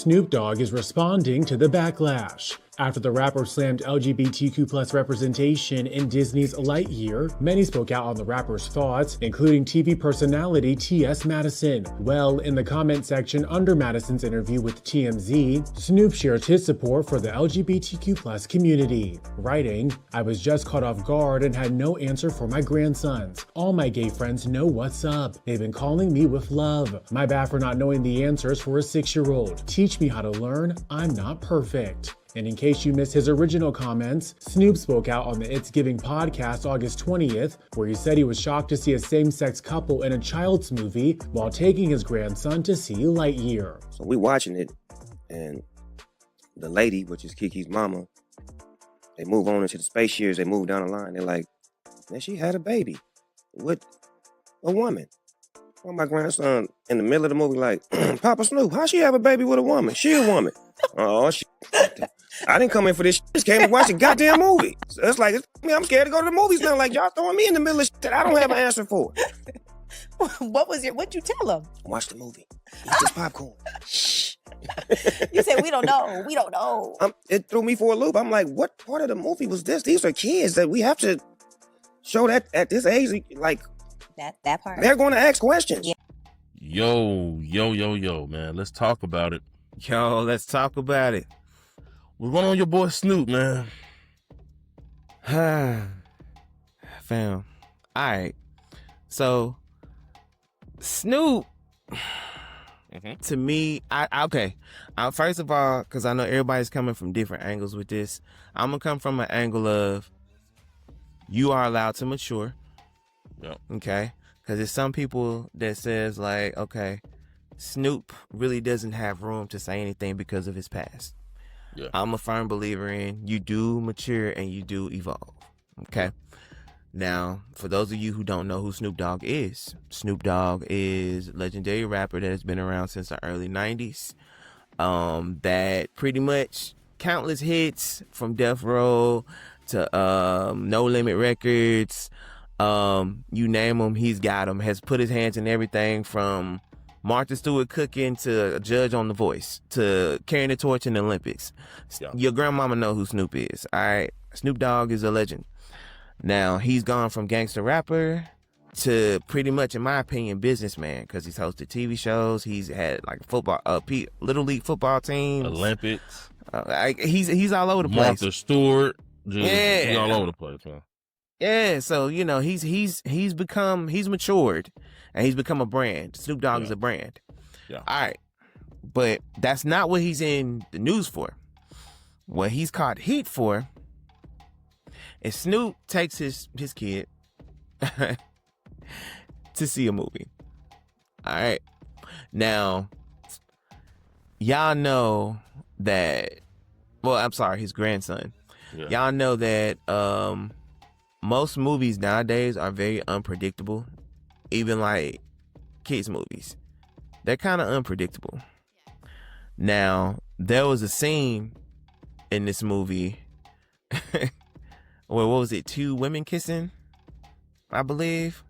Snoop Dogg is responding to the backlash. After the rapper slammed LGBTQ+ representation in Disney's Lightyear, many spoke out on the rapper's thoughts, including TV personality T.S. Madison. Well, in the comment section under Madison's interview with TMZ, Snoop shares his support for the LGBTQ+ community, writing, "I was just caught off guard and had no answer for my grandsons. All my gay friends know what's up. They've been calling me with love. My bad for not knowing the answers for a 6-year-old. Teach me how to learn. I'm not perfect." And in case you missed his original comments, Snoop spoke out on the It's Giving podcast August 20th, where he said he was shocked to see a same-sex couple in a child's movie while taking his grandson to see Lightyear. So we watching it, and the lady, which is Kiki's mama, they move on into the space years, they move down the line, they're like, man, she had a baby with a woman. Well, my grandson in the middle of the movie like, Papa Snoop, how she have a baby with a woman? She a woman. Oh, shit. I didn't come in for this shit. Just came to watch a goddamn movie. So it's like, I'm scared to go to the movies now. Like, y'all throwing me in the middle of shit that I don't have an answer for. What'd you tell him? Watch the movie. Eat this popcorn. Shh. You said, we don't know. We don't know. It threw me for a loop. I'm like, what part of the movie was this? These are kids that we have to show that at this age. Like, that part. They're going to ask questions. Yeah. Yo, man. Let's talk about it. Yo, let's talk about it. What's going on, your boy Snoop, man? Fam. All right. So, Snoop, to me, okay. First of all, because I know everybody's coming from different angles with this, I'm going to come from an angle of you are allowed to mature. Yep. Okay? Because there's some people that says like, okay, Snoop really doesn't have room to say anything because of his past. Yeah. I'm a firm believer in you do mature and you do evolve. Okay. Now, for those of you who don't know who Snoop Dogg is a legendary rapper that has been around since the early 90s. That pretty much countless hits from Death Row to No Limit Records. You name him, he's got him. Has put his hands in everything from Martha Stewart cooking to a judge on The Voice to carrying the torch in the Olympics. Yeah. Your grandmama know who Snoop is. All right, Snoop Dogg is a legend. Now he's gone from gangster rapper to pretty much, in my opinion, businessman, because he's hosted TV shows. He's had like football, little league football teams, Olympics. He's all over the place. Martha Stewart, he's all over the place, man. Yeah, so you know he's matured, and he's become a brand. Snoop Dogg is a brand. Yeah. All right, but that's not what he's in the news for. What he's caught heat for is Snoop takes his kid to see a movie. All right, now y'all know that. Well, I'm sorry, his grandson. Yeah. Y'all know that. Most movies nowadays are very unpredictable. Even like kids movies. They're kind of unpredictable. Now, there was a scene in this movie where, what was it, 2 women kissing, I believe?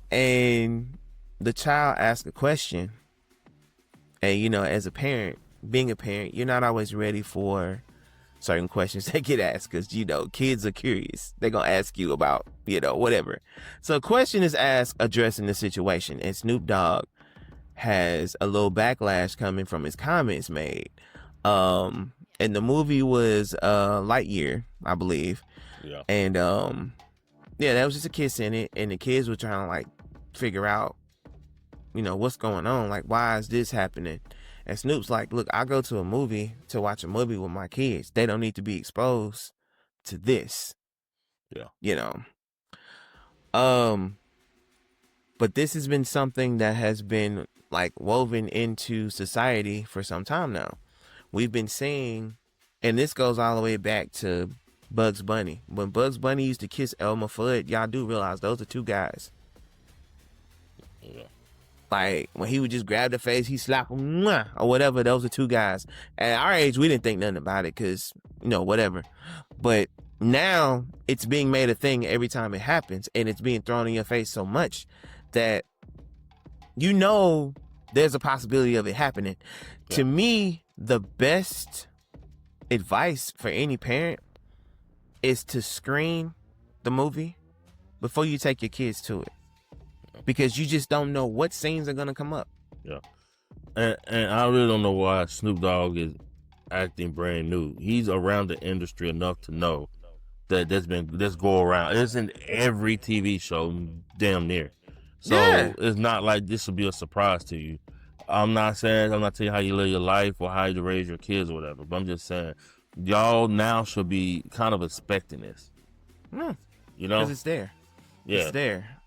And the child asked a question. And, you know, as a parent, being a parent, you're not always ready for certain questions that get asked because, you know, kids are curious. They're going to ask you about, you know, whatever. So a question is asked addressing the situation, and Snoop Dogg has a little backlash coming from his comments made. And the movie was Lightyear, I believe. Yeah. And yeah, that was just a kiss in it, and the kids were trying to like figure out, you know, what's going on, like why is this happening? And Snoop's like, look, I go to a movie to watch a movie with my kids. They don't need to be exposed to this. Yeah. You know. But this has been something that has been like woven into society for some time now. We've been seeing, and this goes all the way back to Bugs Bunny. When Bugs Bunny used to kiss Elmer Fudd, y'all do realize those are 2 guys. Yeah. Like, when he would just grab the face, he slap him, or whatever, those are 2 guys. At our age, we didn't think nothing about it because, you know, whatever. But now, it's being made a thing every time it happens, and it's being thrown in your face so much that, you know, there's a possibility of it happening. Yeah. To me, the best advice for any parent is to screen the movie before you take your kids to it, because you just don't know what scenes are gonna come up. Yeah. And I really don't know why Snoop Dogg is acting brand new. He's around the industry enough to know that this go around. It's in every TV show, damn near. So Yeah. it's not like this will be a surprise to you. I'm not telling you how you live your life or how you raise your kids or whatever, but I'm just saying, y'all now should be kind of expecting this. You know? Because it's there. Yeah. It's there.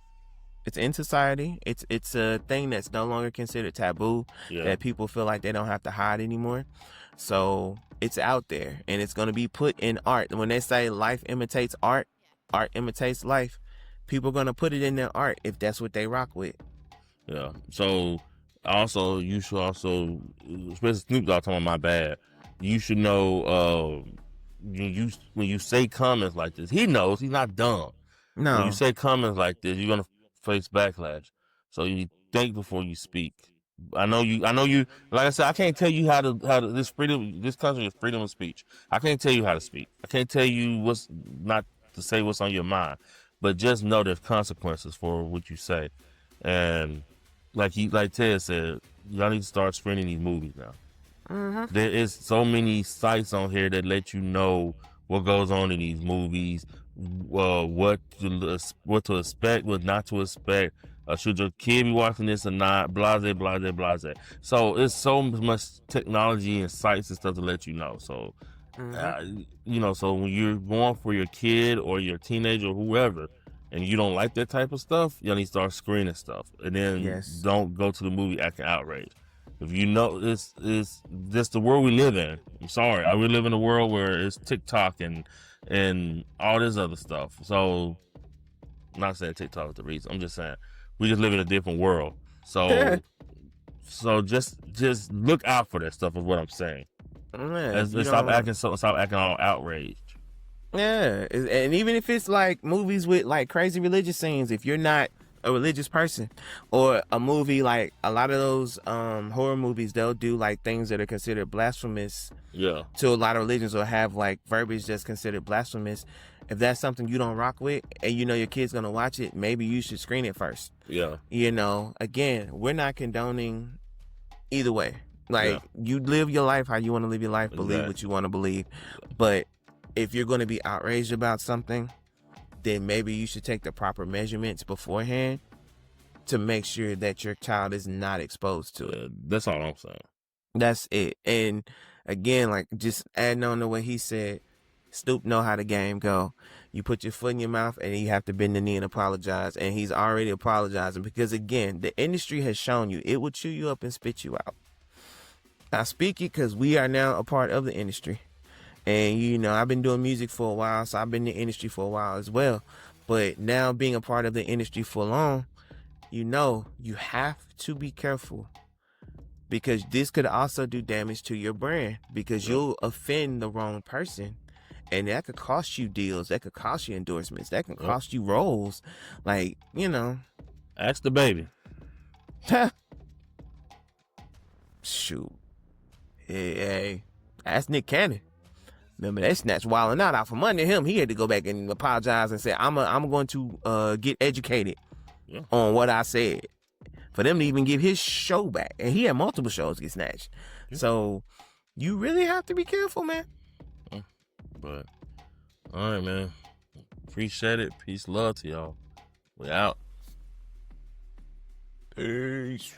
It's in society. It's a thing that's no longer considered taboo, Yeah. that people feel like they don't have to hide anymore. So it's out there, and it's going to be put in art. When they say life imitates art, art imitates life, people are going to put it in their art if that's what they rock with. Yeah. So also, you should also, especially Snoop Dogg talking about my bad, you should know when you say comments like this, he knows, he's not dumb. No. When you say comments like this, you're gonna face backlash. So you think before you speak. I know you. Like I said, I can't tell you how to this country is freedom of speech. I can't tell you how to speak. I can't tell you what's not to say what's on your mind. But just know there's consequences for what you say. And like Ted said, y'all need to start screening these movies now. Mm-hmm. There is so many sites on here that let you know what goes on in these movies, what to expect, what not to expect. Should your kid be watching this or not? Blase, blase, blase. So it's so much technology and sites and stuff to let you know. So, so when you're going for your kid or your teenager or whoever, and you don't like that type of stuff, you need to start screening stuff, and then don't go to the movie acting outraged. If you know it's just the world we live in. I'm sorry, we live in a world where it's TikTok and all this other stuff. So, I'm not saying TikTok is the reason. I'm just saying we just live in a different world. So, just look out for that stuff is what I'm saying. Stop acting all outraged. Yeah, and even if it's like movies with like crazy religious scenes, if you're not a religious person, or a movie like a lot of those horror movies, they'll do like things that are considered blasphemous to a lot of religions, or have like verbiage that's considered blasphemous. If that's something you don't rock with and you know your kid's gonna watch it, maybe you should screen it first. Again, we're not condoning either way. Like, you live your life how you want to live your life, believe what you want to believe. But if you're going to be outraged about something, then maybe you should take the proper measurements beforehand to make sure that your child is not exposed to it. That's all I'm saying. That's it. And again, like, just adding on to what he said, Snoop know how the game go. You put your foot in your mouth and you have to bend the knee and apologize. And he's already apologizing, because again, the industry has shown you it will chew you up and spit you out. I speak it because we are now a part of the industry. And, I've been doing music for a while, so I've been in the industry for a while as well. But now being a part of the industry for long, you have to be careful, because this could also do damage to your brand, because you'll offend the wrong person. And that could cost you deals. That could cost you endorsements. That can cost you roles. Like, Ask the baby. Shoot. Hey. Ask Nick Cannon. Remember, they snatched Wildin' out from under him. He had to go back and apologize and say, I'm going to get educated on what I said, for them to even give his show back. And he had multiple shows get snatched. So you really have to be careful, man. But, all right, man. Appreciate it. Peace, love to y'all. We out. Peace.